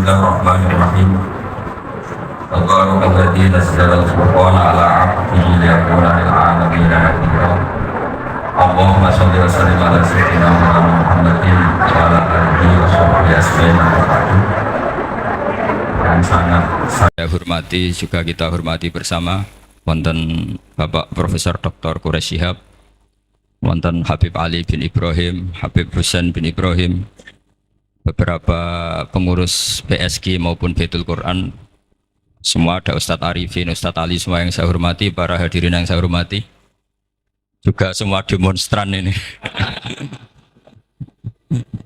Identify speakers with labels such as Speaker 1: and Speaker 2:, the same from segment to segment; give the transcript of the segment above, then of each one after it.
Speaker 1: Bismillahirrahmanirrahim. Tabarakalladzii nazzala al-furqana 'ala 'abdihi liyakuna lil 'aalamiina nadhira. Allahumma shalli wa sallim 'ala sayyidina Muhammadin wa 'ala alihi wa sahbihi ajma'iin. Yang sangat saya hormati juga kita hormati bersama wonten Bapak Profesor Dr. Quraish Shihab, wonten Habib Ali bin Ibrahim, Habib Husain bin Ibrahim, beberapa pengurus PSG maupun Baitul Quran, semua ada Ustadz Arifin, Ustadz Ali, semua yang saya hormati, para hadirin yang saya hormati, juga semua demonstran ini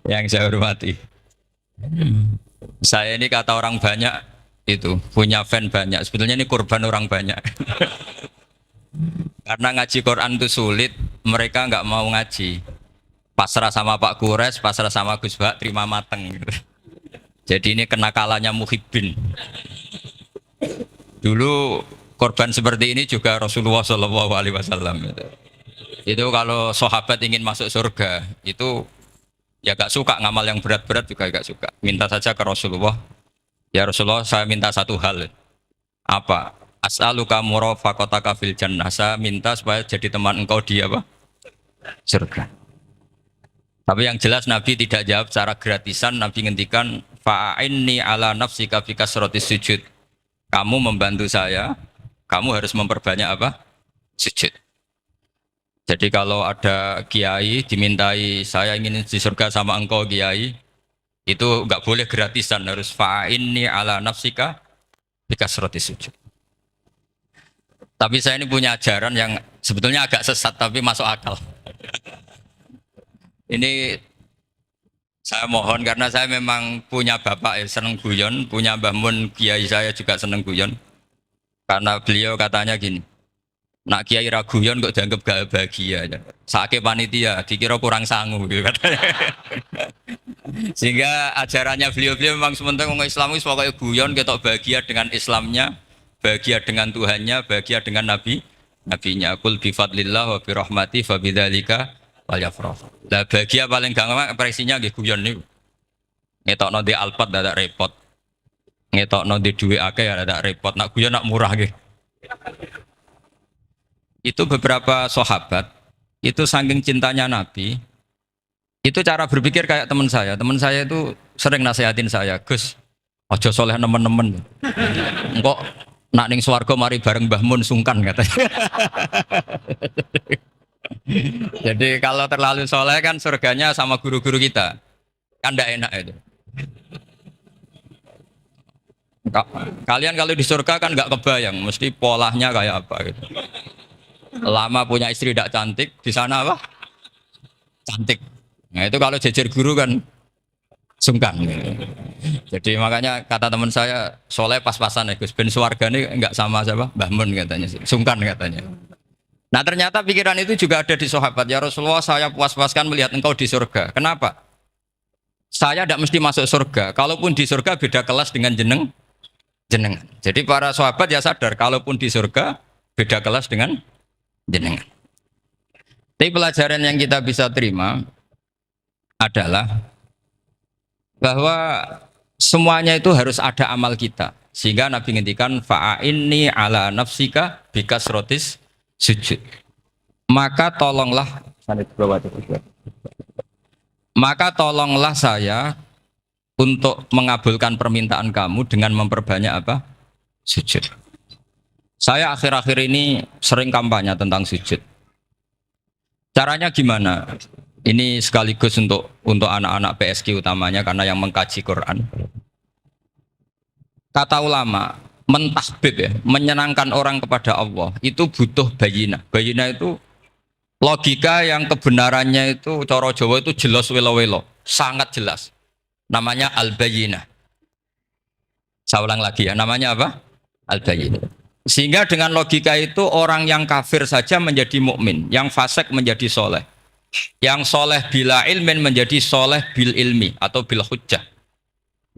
Speaker 1: yang saya hormati. Saya ini kata orang banyak itu punya fan banyak, sebetulnya ini korban orang banyak. Karena ngaji Quran itu sulit, mereka nggak mau ngaji. Pasrah sama Pak Quraish, pasrah sama Gus Bak, terima mateng. Jadi ini kenakalannya muhibbin. Dulu korban seperti ini juga Rasulullah SAW. Itu kalau sahabat ingin masuk surga, itu ya gak suka ngamal yang berat-berat juga gak suka. Minta saja ke Rasulullah, ya Rasulullah saya minta satu hal. Apa? As'aluka murafaqataka fil jannah. Saya minta supaya jadi teman engkau di apa? Surga. Tapi yang jelas Nabi tidak jawab secara gratisan. Nabi ngendikan fa'inni ala nafsika fi kasratis sujud. Kamu membantu saya, kamu harus memperbanyak apa? Sujud. Jadi kalau ada kiai dimintai saya ingin di surga sama engkau kiai, itu enggak boleh gratisan, harus fa'inni ala nafsika fi kasratis sujud. Tapi saya ini punya ajaran yang sebetulnya agak sesat tapi masuk akal. Ini saya mohon karena saya memang punya bapak seneng guyon, punya Mbah Mun kiai saya juga seneng guyon. Karena beliau katanya gini, nak kiai ra guyon kok dianggap gak bahagia aja. Sake panitia dikira kurang sangu gitu katanya. Sehingga ajarannya beliau memang sementara orang Islam itu pokoknya guyon ketok bahagia dengan Islamnya, bahagia dengan Tuhannya, bahagia dengan nabinya. Qul bi fadlillah wa bi rahmati fa bidzalika wal yafrah. Lah bahagia paling gampang ekspresinya nggih guyon niku. Ngetokno di Alphard dadak repot. Ngetokno di dhuwit akeh ya dadak repot. Nak guyon nak murah nggih. Itu beberapa sahabat itu saking cintanya Nabi. Itu cara berpikir kayak teman saya. Teman saya itu sering nasihatin saya, "Gus, aja soleh nemen-nemen. Engko nak ning swarga mari bareng Mbah Mun sungkan," katanya. Jadi kalau terlalu soleh kan surganya sama guru-guru kita, kan tidak enak itu. Kalian kalau di surga kan nggak kebayang, mesti polanya kayak apa gitu. Lama punya istri tidak cantik, di sana apa? Cantik. Nah itu kalau jejer guru kan sungkan. Gitu. Jadi makanya kata teman saya, soleh pas-pasan ya Gus, ben swarga ini nggak sama siapa? Mbah Mun katanya, sungkan katanya. Nah ternyata pikiran itu juga ada di sahabat. Ya Rasulullah, saya puas-puaskan melihat engkau di surga. Kenapa? Saya tidak mesti masuk surga. Kalaupun di surga beda kelas dengan jenengan. Jadi para sahabat ya sadar, kalaupun di surga beda kelas dengan jenengan. Tapi pelajaran yang kita bisa terima adalah bahwa semuanya itu harus ada amal kita. Sehingga Nabi ngendikan fa'inni ala nafsika bikasrotis sujud. Maka tolonglah saya untuk mengabulkan permintaan kamu dengan memperbanyak apa? Sujud. Saya akhir-akhir ini sering kampanye tentang sujud. Caranya gimana? Ini sekaligus untuk anak-anak PSG utamanya karena yang mengkaji Quran. Kata ulama, mentahbib ya, menyenangkan orang kepada Allah itu butuh bayina. Bayina itu logika yang kebenarannya itu cara Jawa itu jelas welo-welo, sangat jelas. Namanya al-bayina. Saya ulang lagi ya, namanya apa? Al-bayina. Sehingga dengan logika itu orang yang kafir saja menjadi mukmin, yang fasik menjadi soleh, yang soleh bila ilmin menjadi soleh bil ilmi atau bil hujjah.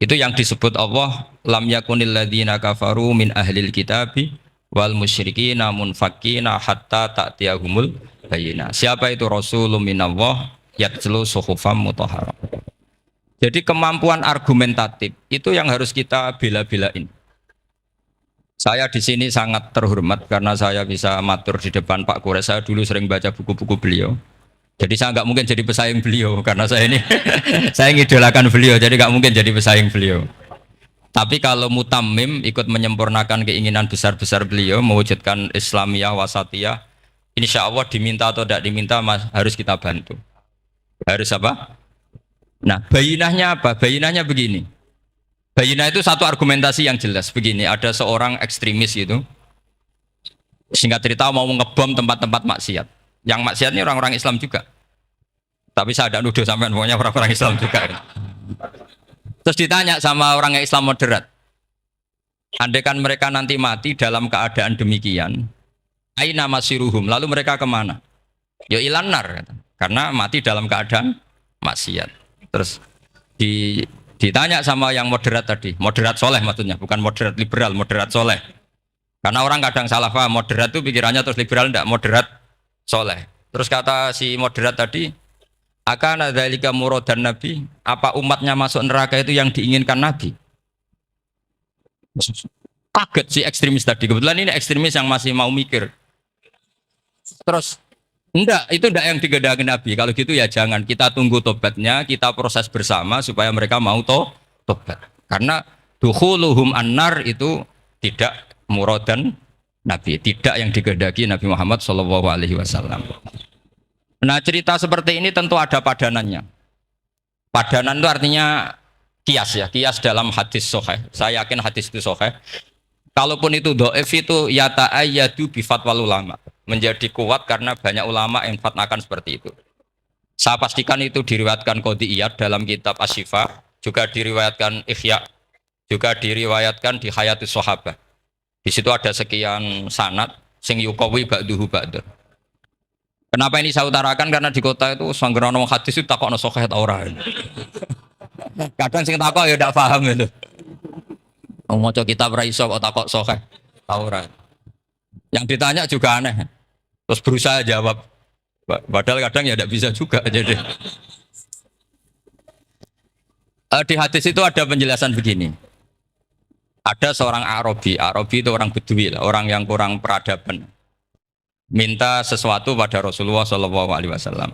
Speaker 1: Itu yang disebut Allah lam yakunil ladzina kafaru min ahlil kitabi wal musyrikina munfakina hatta ta'tiyahumul bayyinah. Siapa itu rasulun minallah yatlu suhufam mutahharah. Jadi kemampuan argumentatif itu yang harus kita bela-belain. Saya di sini sangat terhormat karena saya bisa matur di depan Pak Kures. Saya dulu sering baca buku-buku beliau. Jadi saya nggak mungkin jadi pesaing beliau karena saya ini saya ngidolakan beliau, jadi nggak mungkin jadi pesaing beliau. Tapi kalau mutammim ikut menyempurnakan keinginan besar-besar beliau mewujudkan Islamiyah wasatiyah, insya Allah diminta atau tidak diminta harus kita bantu. Harus apa? Nah, bayinahnya apa? Bayinahnya begini. Bayinah itu satu argumentasi yang jelas. Begini, ada seorang ekstremis itu, singkat cerita mau ngebom tempat-tempat maksiat. Yang maksiat ini orang-orang Islam juga. Tapi saya tidak nuduh sampai pokoknya orang-orang Islam juga. Terus ditanya sama orang yang Islam moderat, andaikan mereka nanti mati dalam keadaan demikian, aina masiruhum, lalu mereka kemana? Ya ilanar, karena mati dalam keadaan maksiat. Terus ditanya sama yang moderat tadi, moderat soleh maksudnya, bukan moderat liberal, moderat soleh. Karena orang kadang salah paham, moderat itu pikirannya terus liberal, enggak, moderat soleh. Terus kata si moderat tadi, akan ada lika muradan Nabi, apa umatnya masuk neraka itu yang diinginkan Nabi? Kaget si ekstremis tadi, kebetulan ini ekstremis yang masih mau mikir. Terus enggak, itu enggak yang digedangin Nabi. Kalau gitu ya jangan, kita tunggu tobatnya, kita proses bersama supaya mereka mau tobat. Karena dukhuluhum annar itu tidak muradan Nabi, tidak yang digedaki Nabi Muhammad SAW. Nah, cerita seperti ini tentu ada padanannya. Padanan itu artinya kias ya, kias dalam hadis sahih. Saya yakin hadis itu sahih. Kalaupun itu dhaif itu yata'ayyadu bi fatwal ulama. Menjadi kuat karena banyak ulama yang fatwakan seperti itu. Saya pastikan itu diriwayatkan Qadiyat dalam kitab Asy-Syifa, juga diriwayatkan Ihya, juga diriwayatkan di Hayatus Sahabah. Di situ ada sekian sanad sing yuqawi ba'duhu ba'dur. Kenapa ini saya utarakan? Karena di kota itu sanggerono hadis itu takokno sahih ta ora. Kadang sing takok ya ndak paham itu. Maca kitab ra iso kok takok sahih ta ora. Yang ditanya juga aneh. Terus berusaha jawab. Padahal kadang ya ndak bisa juga jadi. Di hadis itu ada penjelasan begini. Ada seorang Arabi itu orang Bedui lah, orang yang kurang peradaban. Minta sesuatu pada Rasulullah SAW.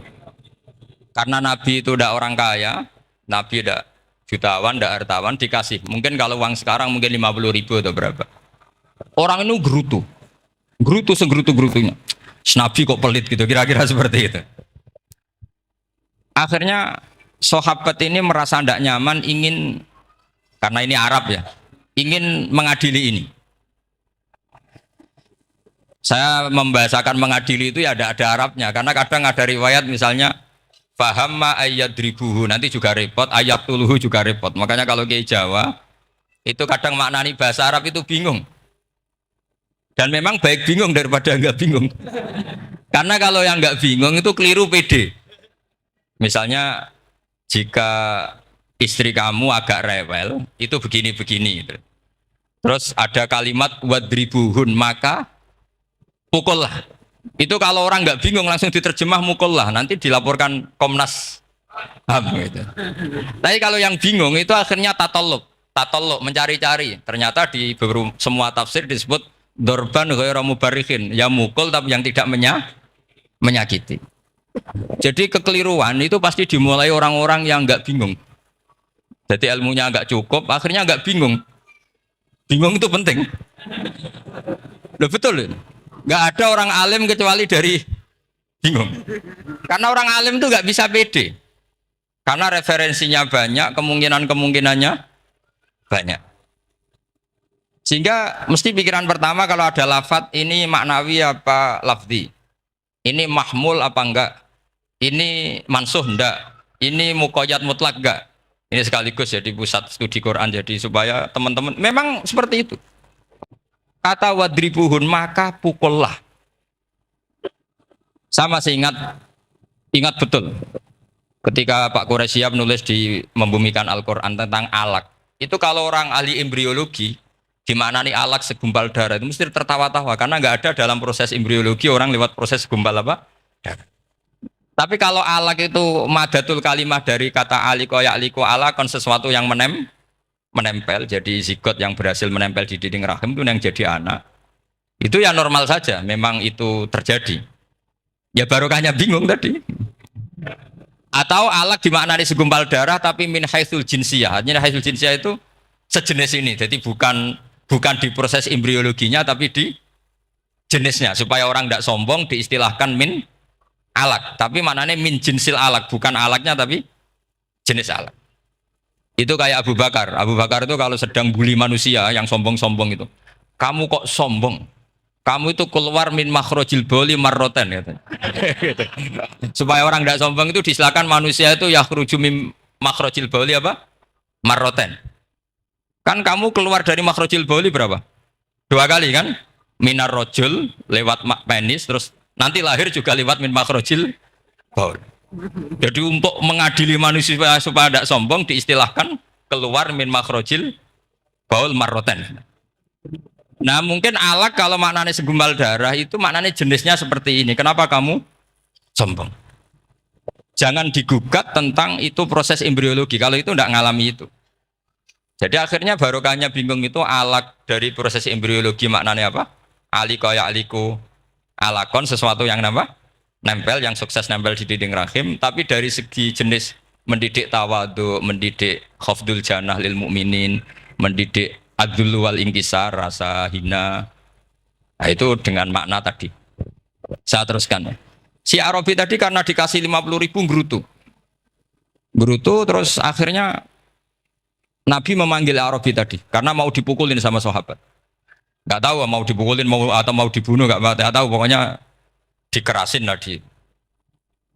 Speaker 1: Karena Nabi itu tidak orang kaya, Nabi tidak jutawan, tidak hartawan, dikasih. Mungkin kalau uang sekarang mungkin 50.000 atau berapa. Orang itu gerutu segerutu-gerutunya. Nabi kok pelit gitu, kira-kira seperti itu. Akhirnya sahabat ini merasa tidak nyaman, ingin, karena ini Arab ya, ingin mengadili ini. Saya membahasakan mengadili itu ya ada Arabnya, karena kadang ada riwayat misalnya fahamma ayyadribuhu, nanti juga repot, ayat tuluhu juga repot. Makanya kalau ke Jawa itu kadang maknani bahasa Arab itu bingung. Dan memang baik bingung daripada enggak bingung. Karena kalau yang enggak bingung itu keliru pede. Misalnya jika istri kamu agak rewel, itu begini-begini. Terus ada kalimat wadribuhun, maka pukullah. Itu kalau orang nggak bingung langsung diterjemah mukullah, nanti dilaporkan Komnas HAM gitu. Tapi kalau yang bingung itu akhirnya tatolok mencari-cari. Ternyata di semua tafsir disebut dorban ghairu mubarrihin, ya mukul tapi yang tidak menyakiti. Jadi kekeliruan itu pasti dimulai orang-orang yang nggak bingung. Jadi ilmunya nggak cukup, akhirnya nggak bingung. Bingung itu penting. Loh betul. Nggak ada orang alim kecuali dari bingung. Karena orang alim itu nggak bisa pede. Karena referensinya banyak, kemungkinannya banyak. Sehingga mesti pikiran pertama kalau ada lafadz ini maknawi apa lafzi. Ini mahmul apa enggak? Ini mansuh enggak? Ini muqayyad mutlak enggak? Ini sekaligus jadi pusat studi Quran, jadi supaya teman-teman memang seperti itu. Kata wadribuhun, maka pukullah. Saya masih ingat betul ketika Pak Quraisyab nulis di Membumikan Al-Quran tentang alak. Itu kalau orang ahli embriologi dimaknani alak segumpal darah itu mesti tertawa-tawa karena nggak ada dalam proses embriologi orang lewat proses segumpal apa? Darah. Tapi kalau alak itu madatul kalimah dari kata aliko ya'liku alakon sesuatu yang menempel, jadi zigot yang berhasil menempel di dinding rahim itu yang jadi anak. Itu ya normal saja, memang itu terjadi. Ya barokahnya bingung tadi. Atau alak dimaknai segumpal darah tapi min haitsul jinsiyah. Artinya haitsul jinsiyah itu sejenis ini. Jadi bukan di proses embriologinya tapi di jenisnya supaya orang tidak sombong diistilahkan min alak, tapi maknanya min jinsil alak, bukan alaknya tapi jenis alak. Itu kayak Abu Bakar. Abu Bakar itu kalau sedang bully manusia yang sombong-sombong itu, kamu kok sombong? Kamu itu keluar min makhrojil boli marroten katanya. Supaya orang tidak sombong itu disilakan manusia itu yakhruju min makhrojil boli apa? Marroten. Kan kamu keluar dari makhrojil boli berapa? 2 kali kan? Minar rojul lewat penis, terus nanti lahir juga lewat min makhrojil baul. Jadi untuk mengadili manusia supaya tidak sombong diistilahkan keluar min makhrojil baul marroten. Nah mungkin alak kalau maknanya segumpal darah itu maknanya jenisnya seperti ini. Kenapa kamu sombong? Jangan digugat tentang itu proses embriologi. Kalau itu tidak ngalami itu. Jadi akhirnya barokahnya bingung itu alak dari proses embriologi maknanya apa? Aliko ya aliku alakon sesuatu yang nempel, yang sukses nempel di dinding rahim. Tapi dari segi jenis mendidik tawadu, mendidik khafdul janah lil mu'minin, mendidik adul wal ingkisar, rasa hina. Nah, itu dengan makna tadi. Saya teruskan ya. Si Arabi tadi karena dikasih 50.000 Gerutu terus akhirnya Nabi memanggil Arabi tadi karena mau dipukulin sama sahabat. Gak tahu mau dipukulin atau mau dibunuh, gak tahu, pokoknya dikerasin tadi.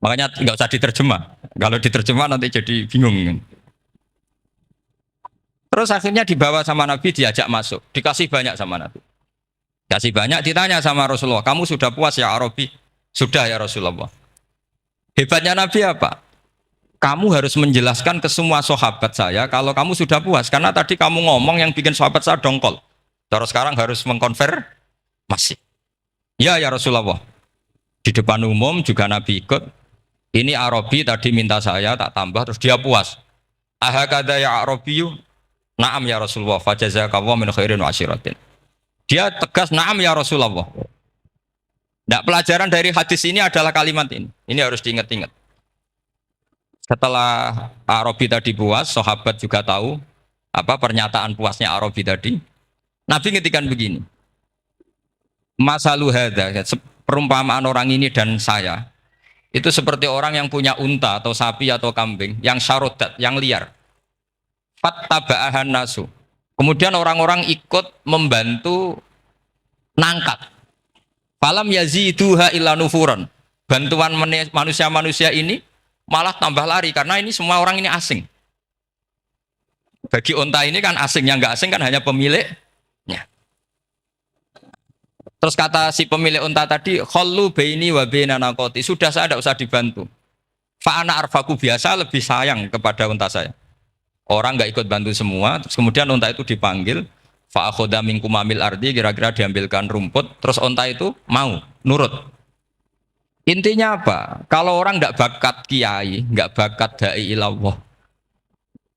Speaker 1: Makanya nggak usah diterjemah. Kalau diterjemah nanti jadi bingung. Terus akhirnya dibawa sama Nabi, diajak masuk, dikasih banyak sama Nabi. Kasih banyak, ditanya sama Rasulullah, kamu sudah puas ya Arabi? Sudah ya Rasulullah. Hebatnya Nabi apa? Kamu harus menjelaskan ke semua sahabat saya kalau kamu sudah puas. Karena tadi kamu ngomong yang bikin sahabat saya dongkol. Terus sekarang harus mengkonfirmasi. Ya Rasulullah. Di depan umum juga Nabi ikut. Ini Arabi tadi minta saya tak tambah, terus dia puas. Ahakada ya Arabiyu? Naam ya Rasulullah, fajazakallahu min khairin wa asyiratin. Dia tegas naam ya Rasulullah. Nah, pelajaran dari hadis ini adalah kalimat ini. Ini harus diingat-ingat. Setelah Arabi tadi puas, sahabat juga tahu apa pernyataan puasnya Arabi tadi. Nabi ngetikan begini. Masalu hadza, perumpamaan orang ini dan saya itu seperti orang yang punya unta atau sapi atau kambing yang syarodat, yang liar. Fattaba'ahan nasu. Kemudian orang-orang ikut membantu nangkat. Falam yaziduha illa nufuran. Bantuan manusia-manusia ini malah tambah lari karena ini semua orang ini asing. Bagi unta ini kan asing, yang nggak asing kan hanya pemiliknya. Terus kata si pemilik unta tadi, khallu baini wa baina naqati. Sudah saya tidak usah dibantu. Fa ana arfaku, biasa lebih sayang kepada unta saya. Orang nggak ikut bantu semua, terus kemudian unta itu dipanggil, fa akhadha min kumamil ardi, kira-kira diambilkan rumput, terus unta itu mau nurut. Intinya apa? Kalau orang nggak bakat kiai, nggak bakat dai ilallah,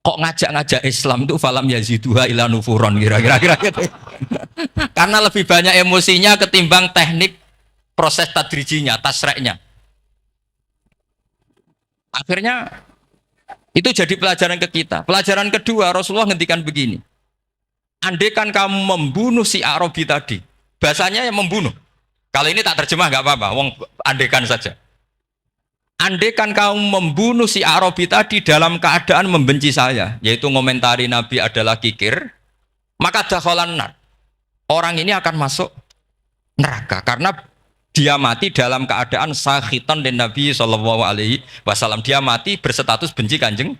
Speaker 1: kok ngajak-ngajak Islam itu falam yaziduha ila nufuron, kira-kira gitu. Karena lebih banyak emosinya ketimbang teknik proses tadrijinya, tasreknya. Akhirnya itu jadi pelajaran ke kita. Pelajaran kedua, Rasulullah ngendikan begini. Andaikan kamu membunuh si Arabi tadi, bahasanya yang membunuh. Kalau ini tak terjemah nggak apa-apa, wong andaikan saja. Andaikan kamu membunuh si Arabi tadi dalam keadaan membenci saya, yaitu ngomentari Nabi adalah kikir, maka dakhalan nar. Orang ini akan masuk neraka karena dia mati dalam keadaan sakhitan dan Nabi SAW. Dia mati berstatus benci kanjeng.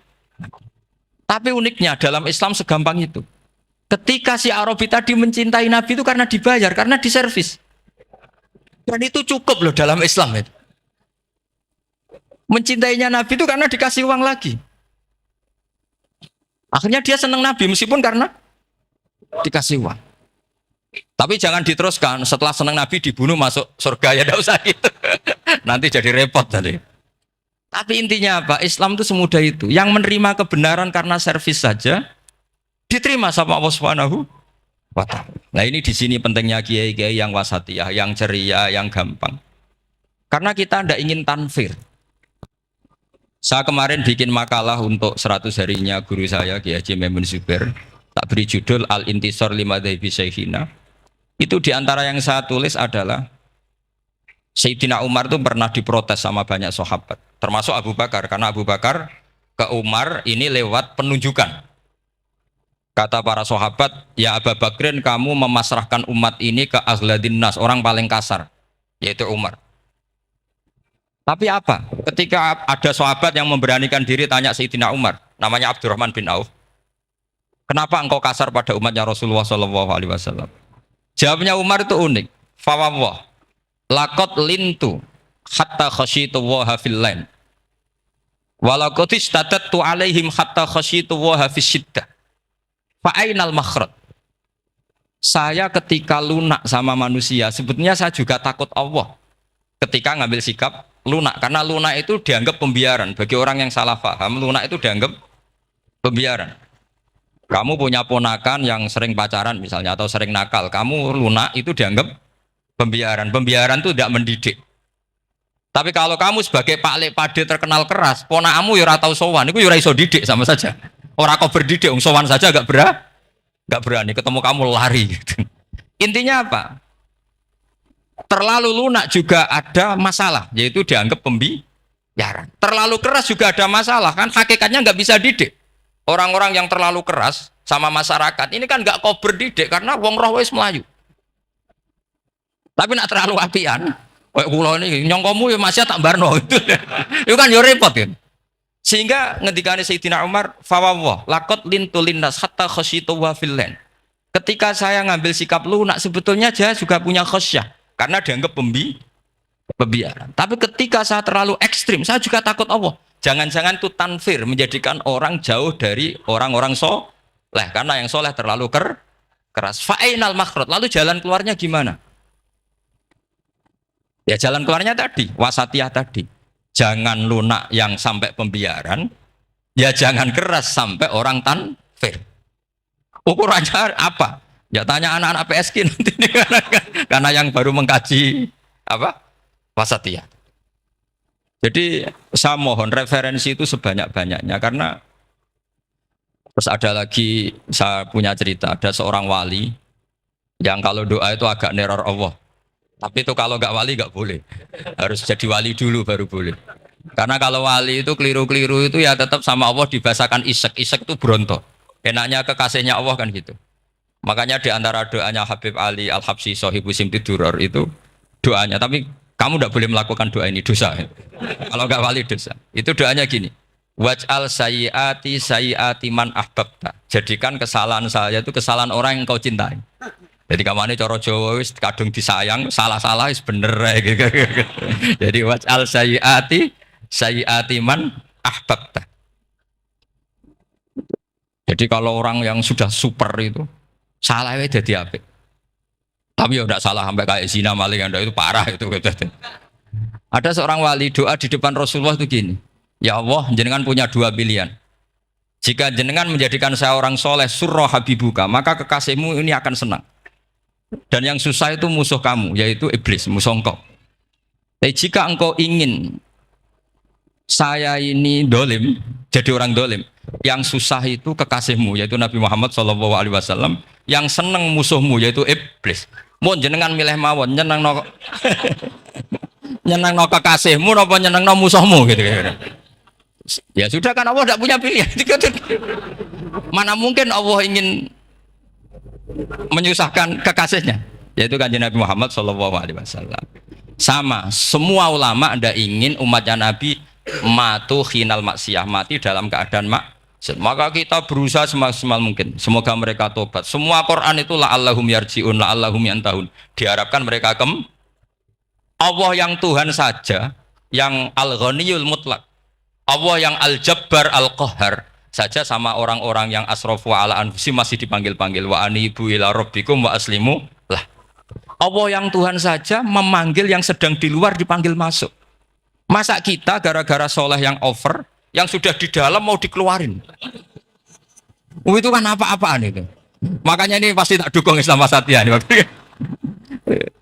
Speaker 1: Tapi uniknya dalam Islam segampang itu. Ketika si Arabi tadi mencintai Nabi itu karena dibayar, karena diservis. Dan itu cukup loh dalam Islam itu. Mencintainya Nabi itu karena dikasih uang lagi. Akhirnya dia senang Nabi meskipun karena dikasih uang. Tapi jangan diteruskan setelah senang Nabi dibunuh masuk surga, ya tidak usah gitu. Nanti jadi repot tadi. Tapi intinya apa? Islam itu semudah itu. Yang menerima kebenaran karena servis saja diterima sama Allah Subhanahu wa ta'ala. Nah, ini di sini pentingnya kiai-kiai yang wasatiyah, yang ceria, yang gampang. Karena kita tidak ingin tanfir. Saya kemarin bikin makalah untuk 100 harinya guru saya Kiai Haji Maimun Zubair. Tak beri judul Al-Intisar Limadhabi Syekhina. Itu diantara yang saya tulis adalah Sayyidina Umar itu pernah diprotes sama banyak sahabat, termasuk Abu Bakar, karena Abu Bakar ke Umar ini lewat penunjukan. Kata para sahabat, ya Abu Bakrin, kamu memasrahkan umat ini ke azladin nas, orang paling kasar, yaitu Umar. Tapi apa? Ketika ada sahabat yang memberanikan diri tanya Sayyidina Umar, namanya Abdurrahman bin Auf, kenapa engkau kasar pada umatnya Rasulullah SAW? Jawabnya Umar itu unik. Fawwah, laqad lintu hatta khasyitu waha fil lain. Walaqad istatattu alaihim hatta khasyitu waha fisyiddah. Fa ainal makhraj? Saya ketika lunak sama manusia, sebetulnya saya juga takut Allah. Ketika ngambil sikap lunak, karena lunak itu dianggap pembiaran. Bagi orang yang salah paham, lunak itu dianggap pembiaran. Kamu punya ponakan yang sering pacaran misalnya atau sering nakal, kamu lunak itu dianggap pembiaran. Pembiaran itu tidak mendidik. Tapi kalau kamu sebagai Pak Lek Pade terkenal keras, ponakmu ya ora tau sowan, itu ya ora iso didik sama saja. Orang kau berdidik, sowan saja gak berani, ketemu kamu lari. Gitu. Intinya apa? Terlalu lunak juga ada masalah, yaitu dianggap pembiaran. Terlalu keras juga ada masalah, kan hakikatnya nggak bisa didik. Orang-orang yang terlalu keras sama masyarakat ini kan nggak kau berdidik karena wong roh wis melayu. Tapi nak terlalu apian, kayak kula ini nyongkomu ya masih tak barno itu. Itu kan yo repot kan. Sehingga ngendikane Sayyidina Umar, fawwah laqad lintu linnas hatta khasyitu wa fillan. Ketika saya ngambil sikap lunak, sebetulnya saya juga punya khasyah karena dianggap pembiaran. Tapi ketika saya terlalu ekstrim, saya juga takut Allah. Jangan-jangan itu tanfir, menjadikan orang jauh dari orang-orang soleh, karena yang soleh terlalu keras. Fa'inal makhraj, lalu jalan keluarnya gimana? Ya jalan keluarnya tadi, wasatiyah tadi. Jangan lunak yang sampai pembiaran, ya jangan keras sampai orang tanfir. Ukurannya apa? Ya tanya anak-anak PSK nanti karena yang baru mengkaji apa? Wasatiyah. Jadi saya mohon referensi itu sebanyak-banyaknya, karena terus ada lagi saya punya cerita, ada seorang wali yang kalau doa itu agak neror Allah. Tapi itu kalau nggak wali nggak boleh, harus jadi wali dulu baru boleh. Karena kalau wali itu keliru-keliru itu ya tetap sama Allah dibahasakan isek itu berontok. Enaknya kekasihnya Allah kan gitu. Makanya di antara doanya Habib Ali Al-Habsyi Shahibu Simti Duror itu doanya, tapi kamu tidak boleh melakukan doa ini, dosa. Kalau nggak wali dosa. Itu doanya gini. Waj'al sayyiati man ahbabta. Jadikan kesalahan saya itu kesalahan orang yang kau cintai. Jadi kamane cara Jawa wis kadung disayang, salah-salah wis bener gitu. Jadi waj'al sayyiati man ahbabta. Jadi kalau orang yang sudah super itu salahnya jadi apik. Tapi ya tidak salah sampai kayak zina maling, itu parah itu. Ada seorang wali doa di depan Rasulullah itu gini, ya Allah, jenengan punya dua pilihan. Jika jenengan menjadikan saya orang soleh, surah habibuka, maka kekasihmu ini akan senang. Dan yang susah itu musuh kamu, yaitu iblis, musuh engkau. Tapi jika engkau ingin saya ini dolim, jadi orang dolim, yang susah itu kekasihmu, yaitu Nabi Muhammad SAW, yang senang musuhmu, yaitu iblis. Mun jenengan milih mawon nyenengno nyenengno kekasihmu napa nyenengno musuhmu gitu. Ya sudah kan Allah tidak punya pilihan. Mana mungkin Allah ingin menyusahkan kekasihnya, yaitu kanjeng Nabi Muhammad SAW. Sama, semua ulama tidak ingin umatnya Nabi matu khinal maksiyah, mati dalam keadaan maka kita berusaha semaksimal mungkin. Semoga mereka tobat. Semua Quran itu la'allahum yarji'un, la'allahum yantahun. Diharapkan mereka Allah yang Tuhan saja, yang Al-Ghaniyul Mutlaq, Allah yang Al-Jabbar Al-Qahhar saja sama orang-orang yang asrafu ala anfusi masih dipanggil-panggil wa anibu ila rabbikum wa aslimu lah. Allah yang Tuhan saja memanggil yang sedang di luar dipanggil masuk. Masa kita gara-gara soleh yang over, yang sudah di dalam mau dikeluarin? Itu kan apa-apaan itu. Makanya ini pasti tak dukung Islam Wasatiyah.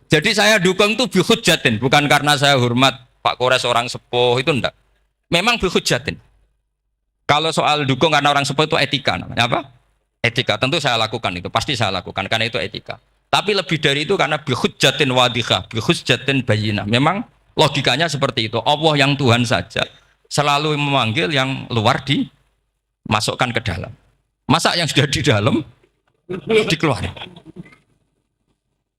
Speaker 1: Jadi saya dukung itu bihujjatin, bukan karena saya hormat Pak Kores orang sepuh, itu enggak. Memang bihujjatin. Kalau soal dukung karena orang sepuh itu etika namanya apa? Etika. Tentu saya lakukan itu, pasti saya lakukan karena itu etika. Tapi lebih dari itu karena bihujjatin wadihah, bihujjatin bayinah. Memang logikanya seperti itu. Allah yang Tuhan saja selalu memanggil yang luar dimasukkan ke dalam. Masa yang sudah di dalam dikeluarkan?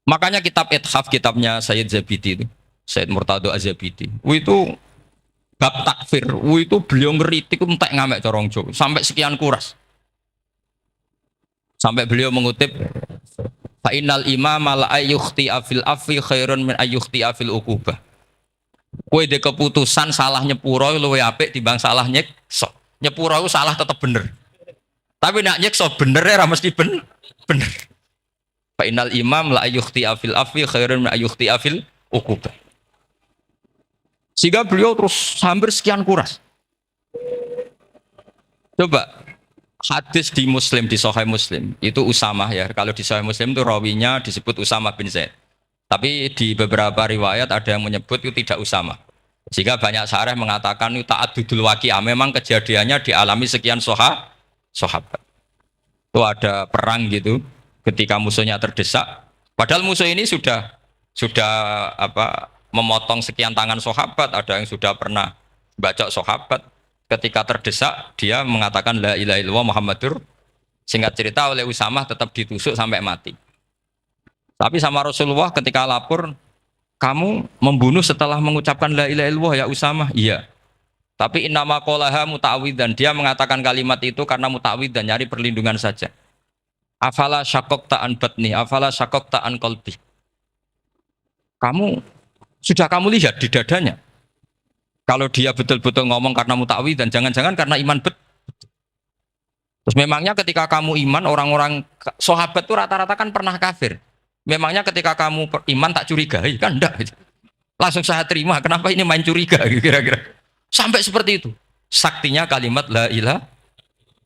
Speaker 1: Makanya kitab Ithaf, kitabnya Sayyid Zabidi itu, Sayyid Murtado Az-Zabidi, itu bab takfir, itu beliau ngeritik entek ngamek corong Jawa sampai sekian kuras. Sampai beliau mengutip fa innal imama la ayyukhti afil afi khairun min ayyukhti afil uqubah. Kowe de keputusan salah nyepuro luwih apik timbang salah nyekso. Nyepuro itu salah tetap bener. Tapi nak nyekso bener ora mesti bener. Fa innal imam la ayyukhti afil afi khairun min ayyukhti afil uqubah. Sehingga beliau terus hampir sekian kuras. Coba hadis di Muslim, di Sahih Muslim itu Usamah ya. Kalau di Sahih Muslim itu rawinya disebut Usamah bin Zaid. Tapi di beberapa riwayat ada yang menyebut itu tidak Usamah. Sehingga banyak syarah mengatakan itu ta'addudul waqi'ah. Memang kejadiannya dialami sekian sahabat. Itu ada perang gitu ketika musuhnya terdesak. Padahal musuh ini sudah memotong sekian tangan sahabat, ada yang sudah pernah baca sahabat. Ketika terdesak dia mengatakan la ilaha illallah Muhammadur. Singkat cerita oleh Usamah tetap ditusuk sampai mati. Tapi sama Rasulullah ketika lapor, kamu membunuh setelah mengucapkan la ilaha illallah ya Usamah? Iya. Tapi innama qolaha muta'awwidan, dia mengatakan kalimat itu karena muta'awwidan, nyari perlindungan saja. Afala syaqaqta an batni, afala syaqaqta an qalbi. Sudah kamu lihat di dadanya. Kalau dia betul-betul ngomong karena muta'awwidan, jangan-jangan karena iman Terus memangnya ketika kamu iman, orang-orang sahabat itu rata-rata kan pernah kafir. Memangnya ketika kamu iman tak curigai? Kan enggak. Langsung saya terima, kenapa ini main curiga kira-kira. Sampai seperti itu. Saktinya kalimat la ilaha.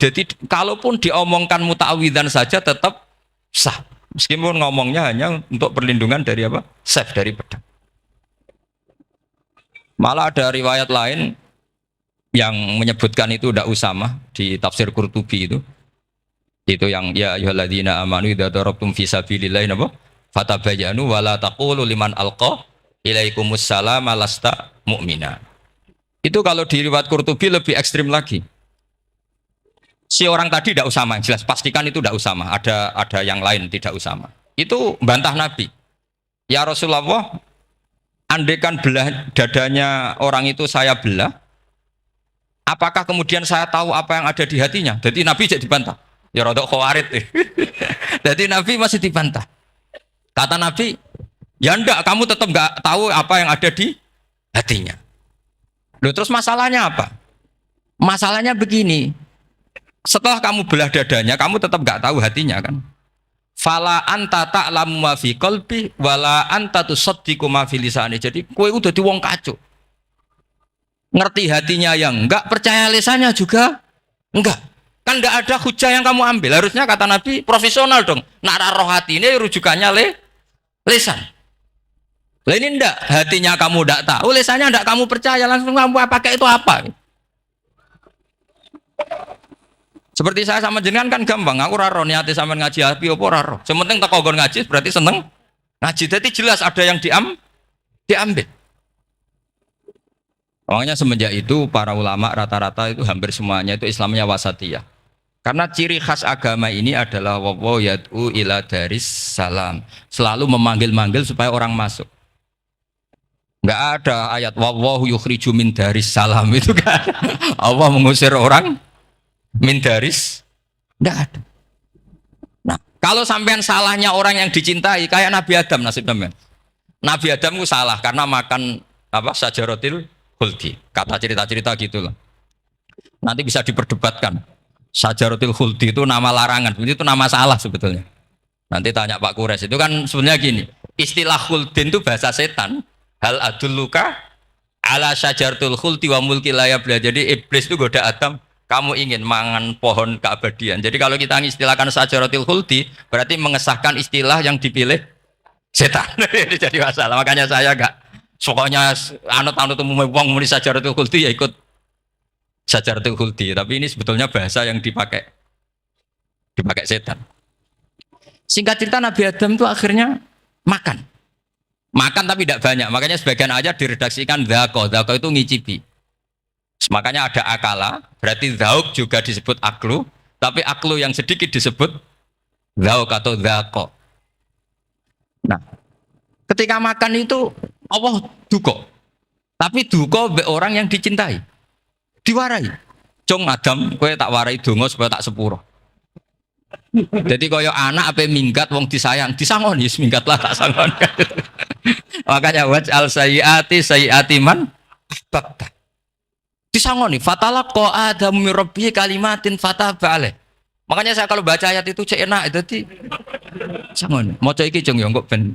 Speaker 1: Jadi kalaupun diomongkan muta'awwidan saja tetap sah. Meskipun ngomongnya hanya untuk perlindungan dari apa? Safe, dari pedang. Malah ada riwayat lain yang menyebutkan itu tidak Usamah di tafsir Qurtubi itu yang ya ayyuhalladzina amanu idza darabtum fi sabilillahi napa fatabayyanu wala taqulu liman alqa ilaikumus salam lasta mu'mina. Itu kalau di riwayat Qurtubi lebih ekstrim lagi. Si orang tadi tidak Usamah, jelas pastikan itu tidak Usamah, ada yang lain tidak Usamah. Itu bantah Nabi. Ya Rasulullah, andaikan belah dadanya orang itu saya belah, apakah kemudian saya tahu apa yang ada di hatinya? Jadi Nabi jadi dibantah. Ya rodok khawarid. Jadi Nabi masih dibantah. Kata Nabi, ya enggak, kamu tetap enggak tahu apa yang ada di hatinya. Loh, terus masalahnya apa? Masalahnya begini. Setelah kamu belah dadanya, kamu tetap enggak tahu hatinya kan? Fala anta ta'lamu ma fi qalbi wala anta tusaddiqu ma fi lisani. Jadi kowe udah di wong kacau. Ngerti hatinya yang enggak, percaya lisannya juga enggak. Kan enggak ada hujah yang kamu ambil. Harusnya kata Nabi profesional dong. Nak roh hati ini rujukannya lisan. Lah ini enggak, hatinya kamu enggak tahu, lisannya enggak kamu percaya, langsung kamu pakai itu apa? Seperti saya sama jenengan kan gampang, aku raro niati sama ngaji api apa raro. Sementing tak kongkon ngaji berarti seneng ngaji. Jadi jelas ada yang diambil. Makanya semenjak itu para ulama rata-rata itu hampir semuanya itu Islamnya wasatiyah. Karena ciri khas agama ini adalah wallahu yad'u ila daris salam. Selalu memanggil-manggil supaya orang masuk. Enggak ada ayat wallahu yukhriju min daris salam itu kan. Allah mengusir orang min daris, enggak ada. Nah, kalau sampean salahnya orang yang dicintai kayak Nabi Adam nasibnya. Nabi Adam itu salah karena makan apa sajaratil khuldi. Kata cerita-cerita gitulah. Nanti bisa diperdebatkan. Sajaratil khuldi itu nama larangan, itu nama salah sebetulnya. Nanti tanya Pak Kures, itu kan sebenarnya gini. Istilah khuldin itu bahasa setan. Hal adulluka ala syajaratul khuldi wa mulki la yabla. Jadi iblis itu goda Adam, kamu ingin mangan pohon keabadian. Jadi kalau kita mengistilahkan syajaratul khuldi, berarti mengesahkan istilah yang dipilih setan. Jadi masalah. Makanya saya enggak pokoknya anut-anut umum wong muni syajaratul khuldi ya ikut syajaratul khuldi. Tapi ini sebetulnya bahasa yang dipakai setan. Singkat cerita Nabi Adam itu akhirnya makan tapi tidak banyak, makanya sebagian aja diredaksikan dzaqo itu ngicipi. Makanya ada akala, berarti dzauk juga disebut aklu, tapi aklu yang sedikit disebut dzauk atau dzaqo. Nah, ketika makan itu Allah duko, tapi duko be orang yang dicintai, diwarai. Cung Adam, kowe tak warai donga supaya tak sepuro. Jadi koyo anak apa minggat wong disayang, disangoni minggat lah tak sangon. Makanya waj'al sayyiati man ahbabta. Disangoni fatalaqa Adamu min rabbihi kalimatin fataba alaih. Makanya saya kalau baca ayat itu cek enak dadi sangoni. Maca iki jeng yo engko ben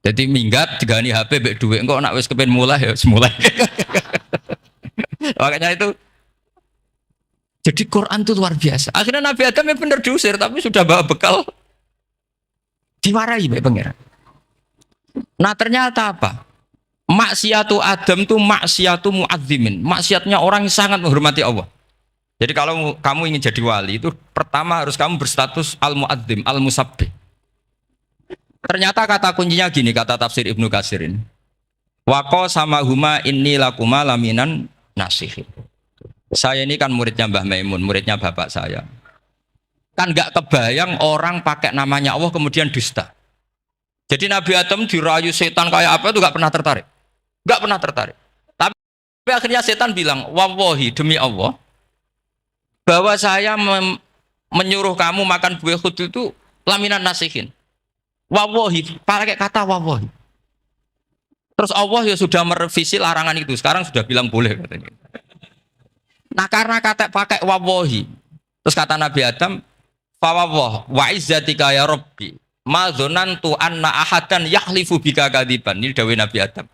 Speaker 1: dadi minggat digani HP mbek dhuwit engko nek wis kepen mulai ya semulai. Makanya itu jadi Quran itu luar biasa. Akhirnya Nabi Adam yang benar diusir, tapi sudah bawa bekal diwarai baik pangeran. Nah ternyata apa? Maksiatu Adam itu maksiatu mu'azzimin. Maksiatnya orang yang sangat menghormati Allah. Jadi kalau kamu ingin jadi wali itu pertama harus kamu berstatus al-mu'azzim, al-musabbih. Ternyata kata kuncinya gini, kata tafsir Ibnu Katsirin. Waqo sama huma inni lakuma laminan nasihin. Saya ini kan muridnya Mbah Maimun, muridnya bapak saya. Kan nggak kebayang orang pakai namanya Allah kemudian dusta. Jadi Nabi Adam dirayu setan kayak apa itu nggak pernah tertarik. Nggak pernah tertarik. Tapi akhirnya setan bilang, wallahi demi Allah, bahwa saya menyuruh kamu makan buah khut itu laminan nasihin. Wallahi, pakai kata wallahi. Terus Allah ya sudah merevisi larangan itu, sekarang sudah bilang boleh katanya. Nah karena kata pakai wawahi, terus kata Nabi Adam, fawwah wa izzatika ya Rabbi, ma dzanantu anna ahadan yahlifu bika kadiban. Ini dawuh Nabi Adam.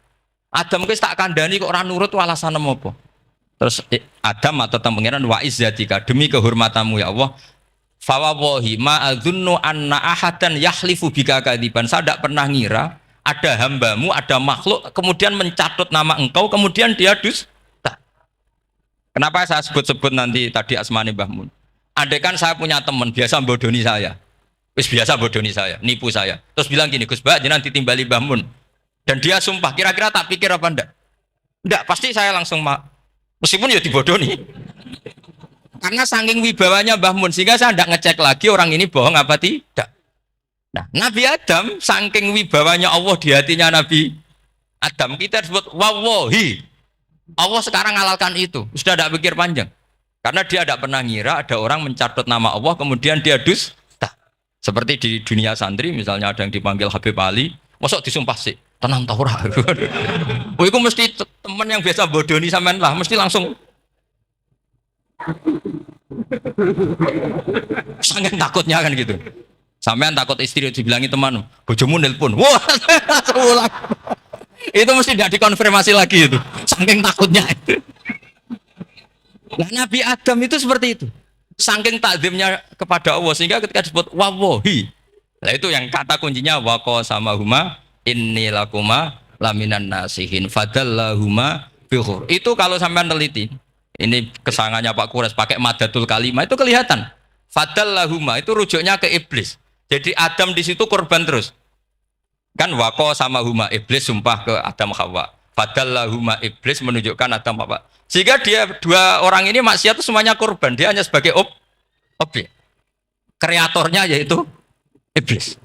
Speaker 1: Adam wis tak kandhani kok ora nurut alasan apa? Terus Adam atau pangeran wa izzatika, demi kehormatanmu ya Allah, fawawahi ma adzunnu anna ahadan yahlifu bika kadiban. Saya tidak pernah ngira ada hambamu, ada makhluk kemudian mencatut nama engkau kemudian dia dusta. Kenapa saya sebut-sebut nanti tadi asmane Mbah Mun? Andai kan saya punya teman biasa bodoni saya, biasa bodoni saya, nipu saya, terus bilang gini, Gus Mbak, jangan ditimbali Mbah Mun, dan dia sumpah, kira-kira tak pikir apa enggak? Enggak, pasti saya langsung meskipun ya dibodoni, karena saking wibawanya Mbah Mun, sehingga saya enggak ngecek lagi orang ini bohong apa tidak. Nah, Nabi Adam saking wibawanya Allah di hatinya Nabi Adam, kita disebut wawahi. Allah sekarang ngalalkan itu, sudah tidak pikir panjang. Karena dia tidak pernah ngira ada orang mencatut nama Allah kemudian dia dusta. Seperti di dunia santri misalnya ada yang dipanggil Habib Ali, mosok disumpah sih, tenang tau ora. Oh itu mesti teman yang biasa bodoni sampean lah, mesti langsung sangat takutnya kan gitu. Sampean takut istri dibilangi teman, bojomu nelpon. Wah, langsung ulang. Itu mesti tidak dikonfirmasi lagi itu, saking takutnya itu. Nah, Nabi Adam itu seperti itu, saking takzimnya kepada Allah sehingga ketika disebut wawahi, nah itu yang kata kuncinya waqo sama huma inni lakuma laminan nasihin fadallahuma bihur. Itu kalau sampai neliti, ini kesangannya Pak Kures pakai madatul kalimah itu kelihatan. Fadallahuma itu rujuknya ke iblis. Jadi Adam di situ korban terus. Kan wako sama huma iblis sumpah ke Adam Hawa. Fadallahuma iblis menunjukkan Adam Hawa. Sehingga dia dua orang ini maksiat itu semuanya korban. Dia hanya sebagai objek. Kreatornya yaitu iblis.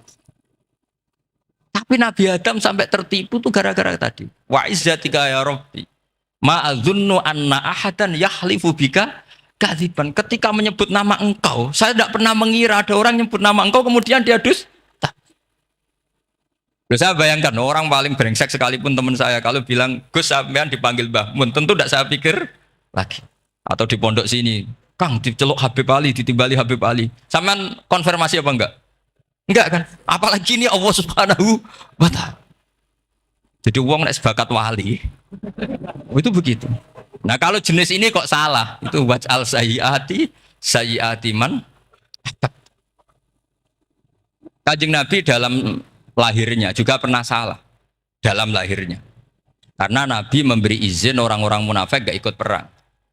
Speaker 1: Tapi Nabi Adam sampai tertipu tuh gara-gara tadi. Wa izzatika ya Rabbi. Ma'adzunnu anna ahadan yahlifu bika kadziban. Ketika menyebut nama engkau, saya tidak pernah mengira ada orang menyebut nama engkau kemudian dia dusta. Saya bayangkan orang paling brengsek sekalipun teman saya kalau bilang Gus sampean dipanggil Mbah Mun, tentu tidak saya pikir lagi. Atau di pondok sini, Kang diceluk Habib Ali, ditimbali Habib Ali. Sampean konfirmasi apa enggak? Enggak kan? Apalagi ini Allah Subhanahu wa Ta'ala. Jadi wong nek sebakat wali itu begitu. Nah kalau jenis ini kok salah, itu waj'al sayyiati man. Kanjeng Nabi dalam lahirnya juga pernah salah dalam lahirnya. Karena Nabi memberi izin orang-orang munafik gak ikut perang.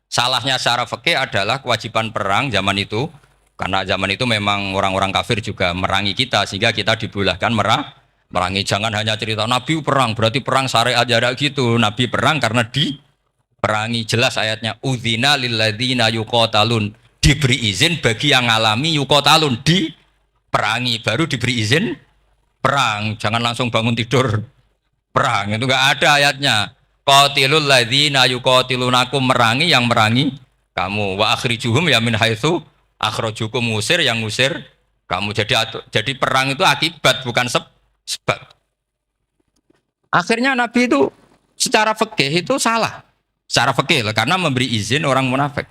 Speaker 1: Salahnya secara fikih adalah kewajiban perang zaman itu, karena zaman itu memang orang-orang kafir juga merangi kita, sehingga kita dibolehkan merangi. Jangan hanya cerita Nabi perang, berarti perang syariat ada gitu. Nabi perang karena diperangi. Jelas ayatnya, udzina lilladzina yuqatalun, diberi izin bagi yang ngalami yuqatalun, diperangi, baru diberi izin perang. Jangan langsung bangun tidur perang, itu enggak ada ayatnya. Qatilul ladzina yuqatilunakum, merangi yang merangi kamu. Wa akhrijuhum ya min haitsu akhrajukum, ngusir yang ngusir kamu. Jadi perang itu akibat bukan sebab. Akhirnya Nabi itu secara fikih itu salah. Secara fikih karena memberi izin orang munafik.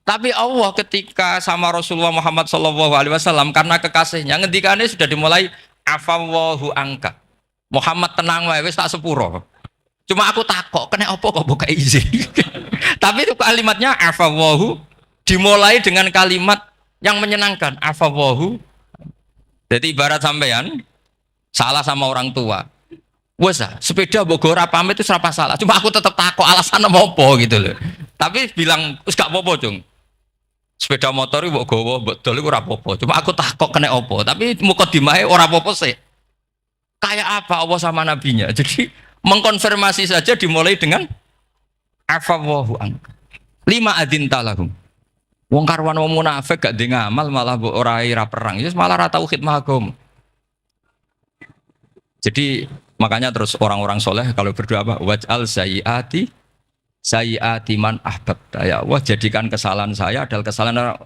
Speaker 1: Tapi Allah ketika sama Rasulullah Muhammad SAW karena kekasihnya ngendikane sudah dimulai afawwahu angka. Muhammad tenang wae wis tak sepuro. Cuma aku takok kena apa kok buka izin. Tapi itu kalimatnya afawwahu dimulai dengan kalimat yang menyenangkan, afawwahu. Jadi ibarat sampean salah sama orang tua. Wes sepeda mbok ora pamit itu ora salah. Cuma aku tetap takok alasan apa gitu loh. Tapi bilang wis gak apa-apa, Cung. Sepeda motor iki mbok gowo, mbok dol iku ora apa-apa. Cuma aku takok kena apa. Tapi mukadimahe ora apa-apa sih. Kayak apa Allah sama nabinya. Jadi mengkonfirmasi saja dimulai dengan afawwahu anka. Lima adzinta lahum. Wong karwan wong munafik gak ndek ngamal malah mbok ora perang. Ya malah ora tau khidmah agama. Jadi makanya terus orang-orang soleh kalau berdoa apa? Waj'al sayyiati man ahbabta. Ya Allah, jadikan kesalahan saya adalah kesalahan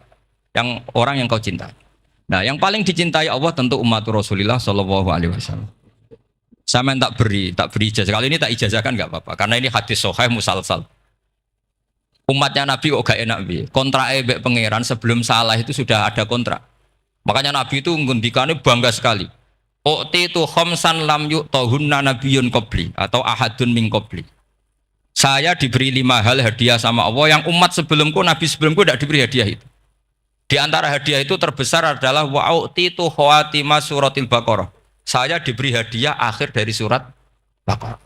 Speaker 1: orang yang kau cintai. Nah, yang paling dicintai Allah tentu umat Rasulullah sallallahu alaihi wasallam. Saya tak beri ijazah. Kali ini tak ijazahkan nggak apa-apa karena ini hadis sahih musalsal. Umatnya Nabi kok gak enak bi. Kontrak ebek pangeran sebelum salah itu sudah ada kontrak. Makanya Nabi itu ngendikannya bangga sekali. U'ti tu khamsan lam yu'tahunna nabiyyun qabli atau ahadun min qabli. Saya diberi 5 hal hadiah sama Allah yang umat sebelumku, Nabi sebelumku tidak diberi hadiah itu. Di antara hadiah itu terbesar adalah wa'u'ti tu khawatimah suratil Baqarah. Saya diberi hadiah akhir dari surat Baqarah.